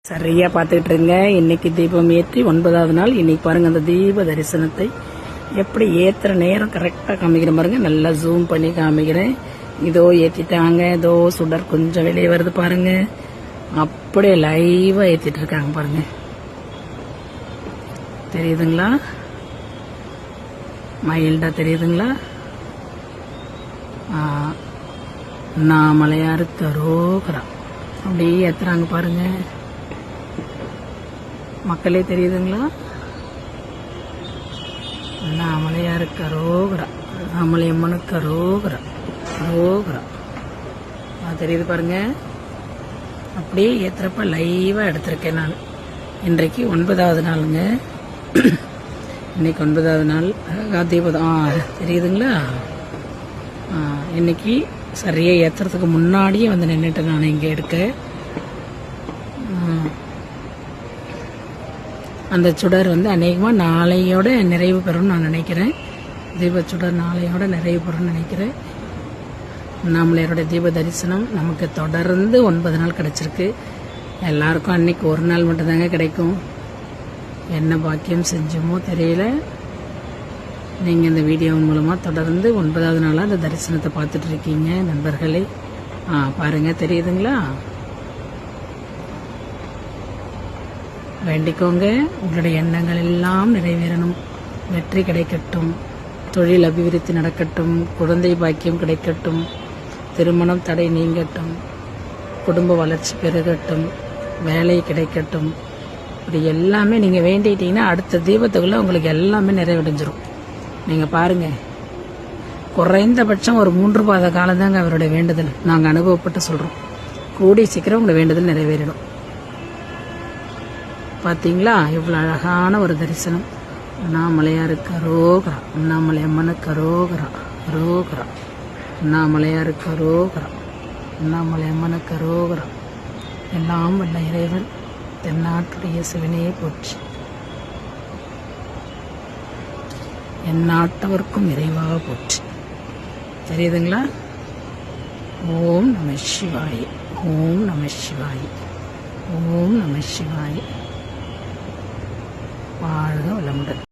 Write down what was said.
சரியா பார்த்துக்கிட்டு இருங்க. இன்னைக்கு தீபம் ஏற்றி 9வது நாள். இன்னைக்கு பாருங்க அந்த தீப தரிசனத்தை எப்படி ஏத்துற நேரம் கரெக்டா காமிக்கிறேன் பாருங்க. நல்லா ஜூம் பண்ணி காமிக்கிறேன். இதோ ஏத்திட்டாங்க. இதோ சுடர் கொஞ்சம் வெளியே வருது பாருங்க. அப்படியே லைவா ஏத்திட்டு இருக்காங்க பாருங்க. தெரியுதுங்களா? மைல்டா தெரியுதுங்களா? அண்ணாமலையாருக்கு அரோகரா அப்படியே ஏத்துறாங்க பாருங்க. மக்களே தெரியுதுங்களா? அண்ணாமலையாருக்கு அரோகரா, அண்ணாமலை அம்மனுக்கு அரோகரா, அரோகரா. தெரியுது பாருங்க. அப்படியே ஏத்துறப்ப லைவா எடுத்திருக்கேன் நான். இன்றைக்கு 9வது நாளுங்க. இன்னைக்கு 9வது நாள். தீபம் தெரியுதுங்களா? இன்னைக்கு சரியா ஏத்துறதுக்கு முன்னாடியே வந்து நின்றுட்டு நான் இங்கே எடுக்க. அந்த சுடர் வந்து அநேகமாக நாளையோட நிறைவு பெறும்னு நான் நினைக்கிறேன். தீபச்சுடர் நாளையோட நிறைவு பெறும்னு நினைக்கிறேன். அண்ணாமலையாரோட தீப தரிசனம் நமக்கு தொடர்ந்து 9 நாள் கிடைச்சிருக்கு. எல்லாருக்கும் அன்னைக்கு ஒரு நாள் மட்டும்தாங்க கிடைக்கும். என்ன பாக்கியம் செஞ்சோமோ தெரியல. நீங்கள் இந்த வீடியோ மூலமாக தொடர்ந்து 9வது நாளாக அந்த தரிசனத்தை பார்த்துட்டு இருக்கீங்க நண்பர்களே. பாருங்க, தெரியுதுங்களா? வேண்டிக்கோங்க. உங்களுடைய எண்ணங்கள் எல்லாம் நிறைவேறணும். வெற்றி கிடைக்கட்டும். தொழில் அபிவிருத்தி நடக்கட்டும். குழந்தை பாக்கியம் கிடைக்கட்டும். திருமணம் தடை நீங்கட்டும். குடும்ப வளர்ச்சி பெருகட்டும். வேலை கிடைக்கட்டும். இப்படி எல்லாமே நீங்கள் வேண்டிட்டீங்கன்னா அடுத்த தீபத்துக்குள்ள உங்களுக்கு எல்லாமே நிறைவடைஞ்சிரும். நீங்கள் பாருங்க, குறைந்தபட்சம் ஒரு 3 மாத காலம் தாங்க அவருடைய வேண்டுதல். நாங்கள் அனுபவப்பட்டு சொல்கிறோம். கூடி சீக்கிரம் உங்களுடைய வேண்டுதல் நிறைவேறிடும். பார்த்தீங்களா? இவ்வளோ அழகான ஒரு தரிசனம். அண்ணாமலையாருக்கு அரோகரா, அண்ணாமலை அம்மனுக்கு அரோகரா, அரோகரா, அண்ணாமலையாருக்கு அரோகரா, அண்ணாமலை அம்மனுக்கு அரோகரா. எல்லாம் வல்ல இறைவன் தென்னாட்டுடைய சிவனையே போற்றி. என் நாட்டவர்க்கும் இறைவாக போற்றி. தெரியுதுங்களா? ஓம் நம சிவாய, ஓம் நம சிவாய, ஓம் நம சிவாய. வாழ்க வளமுடன்.